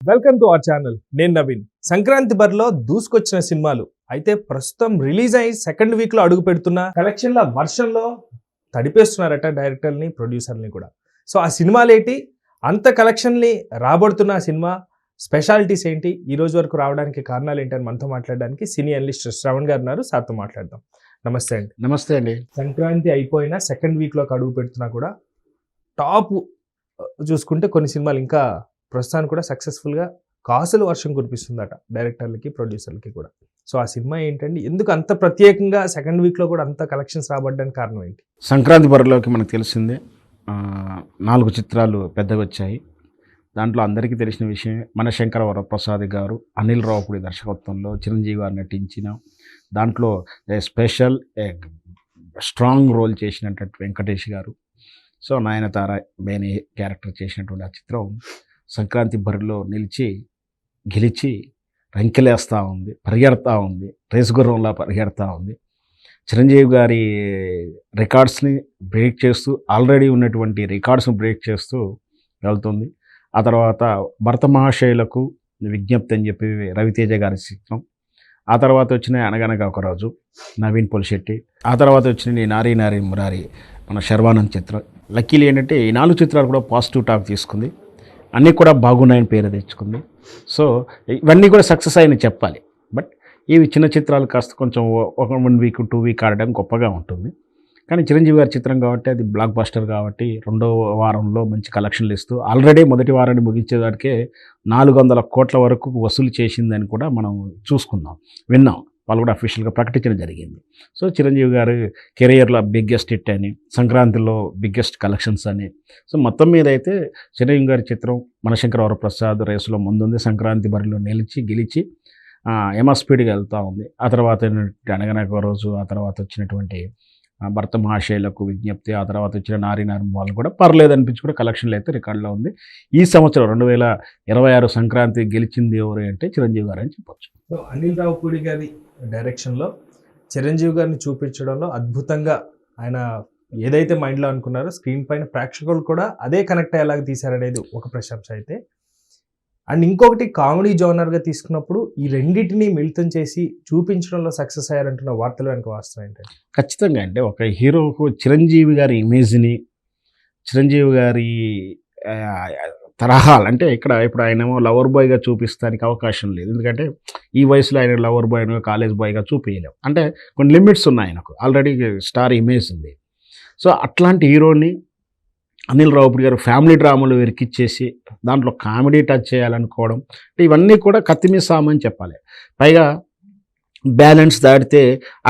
Welcome to our channel. నేను నవీన్. సంక్రాంతి బరిలో దూసుకొచ్చిన సినిమాలు అయితే ప్రస్తుతం రిలీజ్ అయ్యి సెకండ్ వీక్ లో అడుగు పెడుతున్న కలెక్షన్ల వర్షంలో తడిపేస్తున్నారట డైరెక్టర్ని, ప్రొడ్యూసర్ని కూడా. సో ఆ సినిమాలేంటి, అంత కలెక్షన్ని రాబడుతున్న ఆ సినిమా స్పెషాలిటీస్ ఏంటి, ఈ రోజు వరకు రావడానికి కారణాలు ఏంటి అని మనతో మాట్లాడడానికి సినీ అనలిస్ట్ శ్రవణ్ గారు ఉన్నారు. సార్తో మాట్లాడదాం. నమస్తే అండి. నమస్తే అండి. సంక్రాంతి అయిపోయినా సెకండ్ వీక్ లోకి అడుగు పెడుతున్నా కూడా టాప్ చూసుకుంటే కొన్ని సినిమాలు ఇంకా ప్రస్తుతానికి కూడా సక్సెస్ఫుల్గా కాసులు వర్షం కురిపిస్తుందట డైరెక్టర్లకి, ప్రొడ్యూసర్లకి కూడా. సో ఆ సినిమా ఏంటండి, ఎందుకు అంత ప్రత్యేకంగా సెకండ్ వీక్లో కూడా అంత కలెక్షన్స్ రాబడ్డానికి కారణం ఏంటి? సంక్రాంతి బరిలోకి మనకు తెలిసిందే 4 చిత్రాలు పెద్దగా వచ్చాయి. దాంట్లో అందరికీ తెలిసిన విషయం మనశంకర వరప్రసాద్ గారు అనిల్ రావుపూడి దర్శకత్వంలో చిరంజీవి గారు నటించిన దాంట్లో స్పెషల్ స్ట్రాంగ్ రోల్ చేసినటువంటి వెంకటేష్ గారు, సో నయనతార మెయిన్ క్యారెక్టర్ చేసినటువంటి ఆ చిత్రం సంక్రాంతి బరిలో గెలిచి రంకెలేస్తూ ఉంది, పరిగెడతా ఉంది, రేసు గుర్రంలా పరిగెడతా ఉంది. చిరంజీవి గారి రికార్డ్స్ని బ్రేక్ చేస్తూ, ఆల్రెడీ ఉన్నటువంటి రికార్డ్స్ని బ్రేక్ చేస్తూ వెళ్తుంది. ఆ తర్వాత భరత మహాశయులకు విజ్ఞప్తి అని చెప్పి రవితేజ గారి చిత్రం. ఆ తర్వాత వచ్చిన అనగనగా ఒకరోజు నవీన్ పొలిశెట్టి. ఆ తర్వాత వచ్చిన నారీ నారీ మురారి మన శర్వానంద్ చిత్రం. లక్కీలు ఏంటంటే ఈ 4 చిత్రాలు కూడా పాజిటివ్ టాక్ తీసుకుంది, అన్నీ కూడా బాగున్నాయని పేరు తెచ్చుకుంది. సో ఇవన్నీ కూడా సక్సెస్ అయిన చెప్పాలి. బట్ ఇవి చిన్న చిత్రాలు కాస్త కొంచెం ఒక 1 వీక్ 2 వీక్ ఆడడం గొప్పగా ఉంటుంది. కానీ చిరంజీవి గారి చిత్రం కాబట్టి అది బ్లాక్ బస్టర్ కాబట్టి రెండో వారంలో మంచి కలెక్షన్లు ఇస్తూ ఆల్రెడీ మొదటి వారాన్ని ముగించేదానికే 400 కోట్ల వరకు వసూలు చేసిందని కూడా మనం విన్నాం. వాళ్ళు కూడా అఫీషియల్గా ప్రకటించడం జరిగింది. సో చిరంజీవి గారు కెరియర్లో బిగ్గెస్ట్ హిట్ అని, సంక్రాంతిలో బిగ్గెస్ట్ కలెక్షన్స్ అని. సో మొత్తం మీద అయితే చిరంజీవి గారి చిత్రం మనశంకర వరప్రసాద్ రేసులో ముందుంది. సంక్రాంతి బరిలో గెలిచి స్పీడ్గా వెళ్తూ ఉంది. ఆ తర్వాత అనగనగా రోజు, ఆ తర్వాత వచ్చినటువంటి భరత మహాశయులకు విజ్ఞప్తి, ఆ తర్వాత వచ్చిన నారీ నారీ వాళ్ళు కూడా పర్లేదు అనిపించి కూడా కలెక్షన్లు అయితే రికార్డులో ఉంది. ఈ సంవత్సరం 2026 సంక్రాంతి గెలిచింది ఎవరు అంటే చిరంజీవి గారు అని చెప్పొచ్చు. సో అనిల్ రావుపూడి గారి డైరెక్షన్లో చిరంజీవి గారిని చూపించడంలో అద్భుతంగా ఆయన ఏదైతే మైండ్లో అనుకున్నారో స్క్రీన్ పైన ప్రేక్షకులు కూడా అదే కనెక్ట్ అయ్యేలాగా తీశారనేది ఒక ప్రశంస అయితే. అండ్ ఇంకొకటి కామెడీ జోనర్గా తీసుకున్నప్పుడు ఈ రెండింటిని మిళితం చేసి చూపించడంలో సక్సెస్ అయ్యారంటున్న వార్తలు వెనక వాస్తవం ఏంటంటే? ఖచ్చితంగా అంటే ఒక హీరోకు చిరంజీవి గారి ఇమేజ్ని, చిరంజీవి గారి తరహాలు అంటే ఇప్పుడు ఆయనేమో లవర్ బాయ్గా చూపిస్తానికి అవకాశం లేదు. ఎందుకంటే ఈ వయసులో ఆయన లవర్ బాయ్ కాలేజ్ బాయ్గా చూపించలేము. అంటే కొన్ని లిమిట్స్ ఉన్నాయి, ఆయనకు ఆల్రెడీ స్టార్ ఇమేజ్ ఉంది. సో అట్లాంటి హీరోని అనిల్ రావుపూడి గారు ఫ్యామిలీ డ్రామాలు వెరికిచ్చేసి దాంట్లో కామెడీ టచ్ చేయాలనుకోవడం అంటే ఇవన్నీ కూడా కత్తిమీద సామని చెప్పాలి. పైగా బ్యాలెన్స్ దాటితే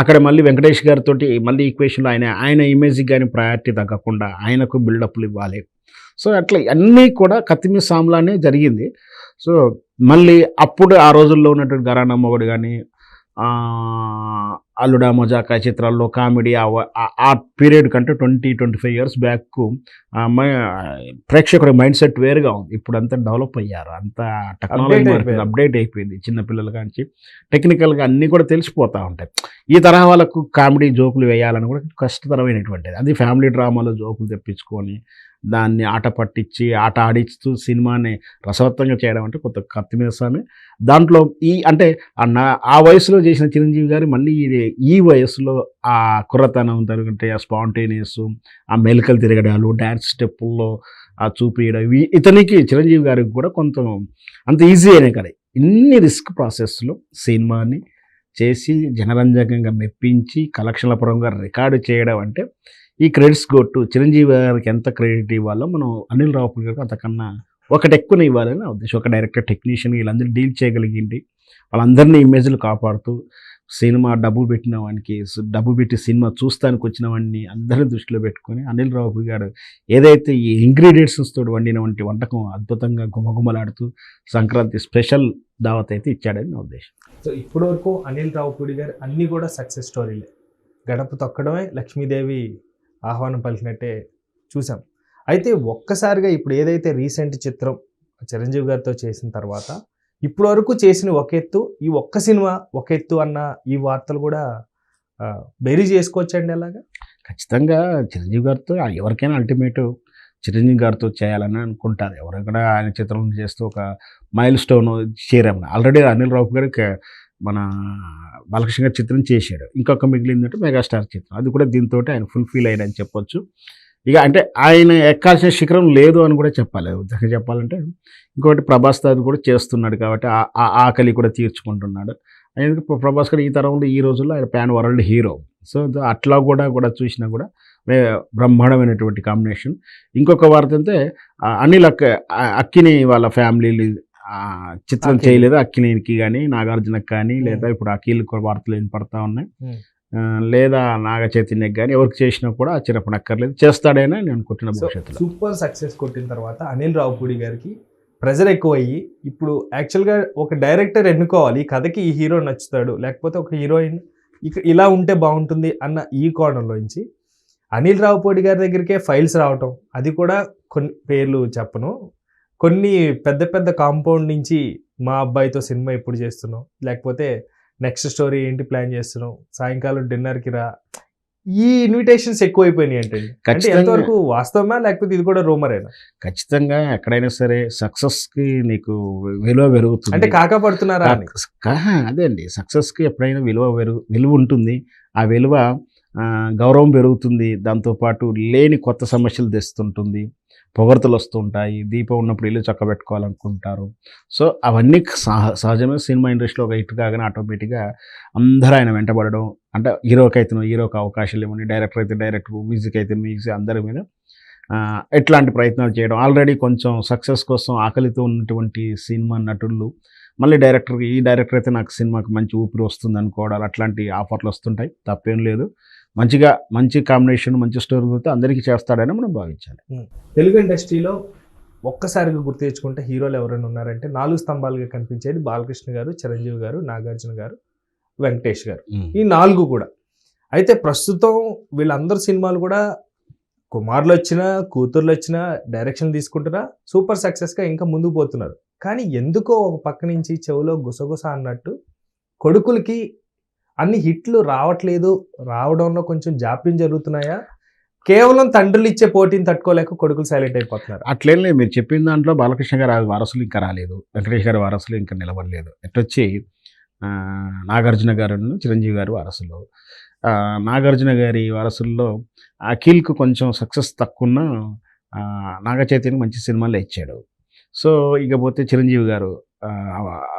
అక్కడ మళ్ళీ వెంకటేష్ గారితో మళ్ళీ ఈక్వేషన్లో ఆయన ఇమేజ్కి కానీ ప్రయారిటీ తగ్గకుండా ఆయనకు బిల్డప్లు ఇవ్వాలి. సో అట్లా అన్నీ కూడా కత్తిమీద సామ్లానే జరిగింది. సో మళ్ళీ అప్పుడు ఆ రోజుల్లో ఉన్నటువంటి ఘరానా మొగుడు కానీ, అల్లుడా మజాకా చిత్రాల్లో కామెడీ ఆ పీరియడ్ కంటే 20-25 ఇయర్స్ బ్యాక్ ప్రేక్షకుడి మైండ్ సెట్ వేరుగా ఉంది. ఇప్పుడు అంతా డెవలప్ అయ్యారు, అంతా టెక్నాలజీ అప్డేట్ అయిపోయింది. చిన్నపిల్లల కాంచి టెక్నికల్గా అన్నీ కూడా తెలిసిపోతూ ఉంటాయి. ఈ తరహా వాళ్ళకు కామెడీ జోకులు వేయాలని కూడా కష్టతరమైనటువంటిది. అది ఫ్యామిలీ డ్రామాలో జోకులు తెప్పించుకొని దాన్ని ఆట పట్టించి ఆట ఆడిస్తూ సినిమాని రసవత్తంగా చేయడం అంటే కొత్త కత్తి మీద సామే. దాంట్లో అంటే ఆ వయసులో చేసిన చిరంజీవి గారు మళ్ళీ ఈ వయసులో ఆ కుర్రతనం తరుగుంటే ఆ స్పాంటేనియస్, ఆ మెలికలు తిరగడాలు, డ్యాన్స్ స్టెప్పుల్లో ఆ చూపించడం, ఇతనికి చిరంజీవి గారికి కూడా కొంత అంత ఈజీ అయినా కదా. ఇన్ని రిస్క్ ప్రాసెస్లో సినిమాని చేసి జనరంజకంగా మెప్పించి కలెక్షన్ల పరంగా రికార్డు చేయడం అంటే ఈ క్రెడిట్స్ గో టు చిరంజీవి గారికి. ఎంత క్రెడిట్ ఇవ్వాలో మనం అనిల్ రావుపూడి గారికి అంతకన్నా ఒకటి ఎక్కువ ఇవ్వాలని నా ఉద్దేశం. ఒక డైరెక్టర్, టెక్నీషియన్ వీళ్ళందరూ డీల్ చేయగలిగింది, వాళ్ళందరినీ ఇమేజ్లు కాపాడుతూ సినిమా డబ్బు పెట్టి సినిమా చూస్తానికి వచ్చిన వాడిని అందరినీ దృష్టిలో పెట్టుకొని అనిల్ రావుపూడి గారు ఏదైతే ఈ ఇంగ్రీడియంట్స్ తోటి వండిన వంటకం అద్భుతంగా గుమగుమలాడుతూ సంక్రాంతి స్పెషల్ దావత్ అయితే ఇచ్చాడని నా ఉద్దేశం. సో ఇప్పటి వరకు అనిల్ రావుపూడి గారు అన్నీ కూడా సక్సెస్ స్టోరీలే. గడప తొక్కడమే లక్ష్మీదేవి ఆహ్వానం పలికినట్టే చూసాం. అయితే ఒక్కసారిగా ఇప్పుడు ఏదైతే రీసెంట్ చిత్రం చిరంజీవి గారితో చేసిన తర్వాత ఇప్పటి వరకు చేసిన ఒక ఎత్తు, ఈ ఒక్క సినిమా ఒక ఎత్తు అన్న ఈ వార్తలు కూడా బేరీ చేసుకోవచ్చండి అలాగా? ఖచ్చితంగా చిరంజీవి గారితో ఎవరికైనా అల్టిమేట్ చిరంజీవి గారితో చేయాలని అనుకుంటారు. ఎవరైనా ఆయన చిత్రం చేస్తూ ఒక మైల్ స్టోన్ చేరాము. ఆల్రెడీ అనిల్ రావు గారికి మన బాలకృష్ణ గారి చిత్రం చేశాడు. ఇంకొక మిగిలిందంటే మెగాస్టార్ చిత్రం. అది కూడా దీంతో ఆయన ఫుల్ఫిల్ అయ్యాడని చెప్పొచ్చు. ఇక అంటే ఆయన ఎక్కాల్సిన శిఖరం లేదు అని కూడా చెప్పాలి. ఉదాహరణ చెప్పాలంటే ఇంకొకటి ప్రభాస్ గారు కూడా చేస్తున్నాడు కాబట్టి ఆ ఆకలి కూడా తీర్చుకుంటున్నాడు. ఎందుకు ప్రభాస్ గారు ఈ తరంలో ఈ రోజుల్లో ఆయన ప్యాన్ వరల్డ్ హీరో. సో అట్లా కూడా చూసినా కూడా బ్రహ్మాండమైనటువంటి కాంబినేషన్. ఇంకొక వార్త అంటే అనిల్ అక్కిని వాళ్ళ ఫ్యామిలీ చిత్రం చేయలేదు. అక్కినేనికి కానీ నాగార్జునకి కానీ లేదా ఇప్పుడు అఖిల్ వార్తలు వినపడతా ఉన్నాయి. లేదా నాగ చైతన్యకి కానీ ఎవరికి చేసినా కూడా ఆశ్చర్యపడక్కర్లేదు. చేస్తాడని నేను అనుకుంటున్నా భవిష్యత్తులో. సూపర్ సక్సెస్ కొట్టిన తర్వాత అనిల్ రావుపూడి గారికి ప్రెజర్ ఎక్కువ అయ్యి ఇప్పుడు యాక్చువల్గా ఒక డైరెక్టర్ ఎన్నుకోవాలి, ఈ కథకి ఈ హీరో నచ్చుతాడు లేకపోతే ఒక హీరోయిన్ ఇలా ఉంటే బాగుంటుంది అన్న ఈ కోణంలోంచి అనిల్ రావుపూడి గారి దగ్గరికే ఫైల్స్ రావటం, అది కూడా కొన్ని పేర్లు చెప్పను, కొన్ని పెద్ద పెద్ద కాంపౌండ్ నుంచి మా అబ్బాయితో సినిమా ఎప్పుడు చేస్తున్నావు, లేకపోతే నెక్స్ట్ స్టోరీ ఏంటి ప్లాన్ చేస్తున్నావు, సాయంకాలం డిన్నర్కి రా, ఈ ఇన్విటేషన్స్ ఎక్కువైపోయినాయి అంటే ఎంతవరకు వాస్తవమా లేకపోతే ఇది కూడా రూమరేనా? ఖచ్చితంగా ఎక్కడైనా సరే సక్సెస్కి నీకు విలువ పెరుగుతుంది. అంటే కాకా పడుతున్నారా? అదే అండి, సక్సెస్కి ఎప్పుడైనా విలువ ఉంటుంది. ఆ విలువ గౌరవం పెరుగుతుంది. దాంతోపాటు లేని కొత్త సమస్యలు తెస్తుంటుంది. పొగడ్తలు వస్తుంటాయి. దీపం ఉన్నప్పుడు ఇల్లు చక్కబెట్టుకోవాలనుకుంటారు. సో అవన్నీ సహజమే. సినిమా ఇండస్ట్రీలో ఒక హిట్ కాగానే ఆటోమేటిక్గా అందరూ ఆయన వెంటబడడం, అంటే హీరోకి అవకాశాలు ఇవ్వండి, డైరెక్టర్ అయితే డైరెక్టర్, మ్యూజిక్ అయితే మ్యూజిక్, అందరి మీద ఎట్లాంటి ప్రయత్నాలు చేయడం. ఆల్రెడీ కొంచెం సక్సెస్ కోసం ఆకలితో ఉన్నటువంటి సినిమా నటులు మళ్ళీ ఈ డైరెక్టర్ అయితే నాకు సినిమాకి మంచి ఊపిరి వస్తుంది అనుకోవడాలు, అట్లాంటి ఆఫర్లు వస్తుంటాయి. తప్పేం లేదు. మంచి కాంబినేషన్, మంచి స్టోరీ అయితే అందరికీ చేస్తాడని మనం భావించాలి. తెలుగు ఇండస్ట్రీలో ఒక్కసారిగా గుర్తు తెచ్చుకుంటే హీరోలు ఎవరైనా ఉన్నారంటే 4 స్తంభాలుగా కనిపించేది బాలకృష్ణ గారు, చిరంజీవి గారు, నాగార్జున గారు, వెంకటేష్ గారు. ఈ 4 కూడా. అయితే ప్రస్తుతం వీళ్ళందరూ సినిమాలు కూడా కుమారులు వచ్చినా, కూతుర్లు వచ్చినా డైరెక్షన్ తీసుకుంటున్నా సూపర్ సక్సెస్గా ఇంకా ముందుకు పోతున్నారు. కానీ ఎందుకో ఒక పక్క నుంచి చెవులో గుసగుస అన్నట్టు కొడుకులకి అన్ని హిట్లు రావట్లేదు, రావడంలో కొంచెం జాప్యం జరుగుతున్నాయా, కేవలం తండ్రులు ఇచ్చే పోటీని తట్టుకోలేక కొడుకులు సైలెంట్ అయిపోతున్నారు? అట్లేం లేదు. మీరు చెప్పిన దాంట్లో బాలకృష్ణ గారి వారసులు ఇంకా రాలేదు, వెంకటేష్ గారి వారసులు ఇంకా నిలబడలేదు. ఎట్టొచ్చి నాగార్జున గారు, చిరంజీవి గారి వారసులు. నాగార్జున గారి వారసుల్లో అఖిల్కు కొంచెం సక్సెస్ తక్కువ, నాగ చైతన్య మంచి సినిమాలు ఇచ్చాడు. సో ఇకపోతే చిరంజీవి గారు,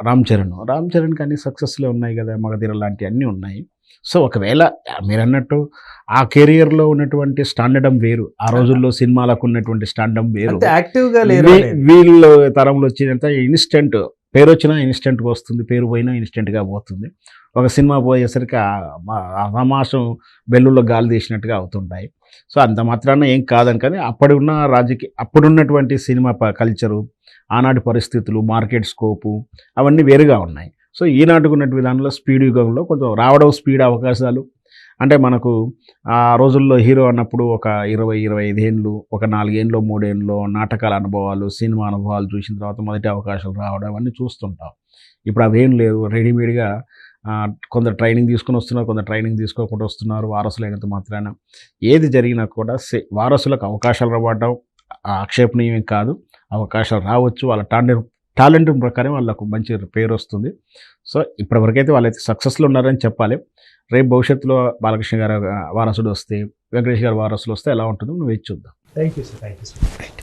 రామ్ చరణ్కి అన్ని సక్సెస్లే ఉన్నాయి కదా, మగధీర లాంటివి అన్నీ ఉన్నాయి. సో ఒకవేళ మీరు అన్నట్టు ఆ కెరియర్లో ఉన్నటువంటి స్టాండర్డం వేరు, ఆ రోజుల్లో సినిమాలకు ఉన్నటువంటి స్టాండర్డం వేరు. యాక్టివ్గా వీళ్ళు తరంలో వచ్చినంత ఇన్స్టెంట్, పేరు వచ్చినా ఇన్స్టెంట్గా వస్తుంది, పేరు పోయినా ఇన్స్టెంట్గా పోతుంది. ఒక సినిమా పోయేసరికి సమాసం బెల్లుల్లో గాలి తీసినట్టుగా అవుతుంటాయి. సో అంత మాత్రాన ఏం కాదని, కానీ అప్పుడున్నటువంటి సినిమా కల్చరు, ఆనాటి పరిస్థితులు, మార్కెట్ స్కోపు అవన్నీ వేరుగా ఉన్నాయి. సో ఈనాటికి ఉన్నట్టు విధానంలో స్పీడ్ యుగంలో కొంచెం రావడం స్పీడ్ అవకాశాలు, అంటే మనకు ఆ రోజుల్లో హీరో అన్నప్పుడు ఒక 20-25 ఏళ్ళు, ఒక 4 ఏళ్ళు 3 ఏళ్ళు నాటకాల అనుభవాలు, సినిమా అనుభవాలు చూసిన తర్వాత మొదటి అవకాశాలు రావడం అవన్నీ చూస్తుంటాం. ఇప్పుడు అవేం లేవు. రెడీమేడ్గా కొందరు ట్రైనింగ్ తీసుకుని వస్తున్నారు, కొందరు ట్రైనింగ్ తీసుకోకుండా వస్తున్నారు. వారసులు అయినంత మాత్రాన ఏది జరిగినా కూడా వారసులకు అవకాశాలు రావడం ఆక్షేపణీయం కాదు. అవకాశాలు రావచ్చు, వాళ్ళ టాలెంట్ ప్రకారం వాళ్ళకు మంచి పేరు వస్తుంది. సో ఇప్పటివరకైతే వాళ్ళైతే సక్సెస్లో ఉన్నారని చెప్పాలి. రేపు భవిష్యత్తులో బాలకృష్ణ గారి వారసుడు వస్తే, వెంకటేష్ గారి వారసులు వస్తే ఎలా ఉంటుందో మనం వేచి చూద్దాం. Thank you sir.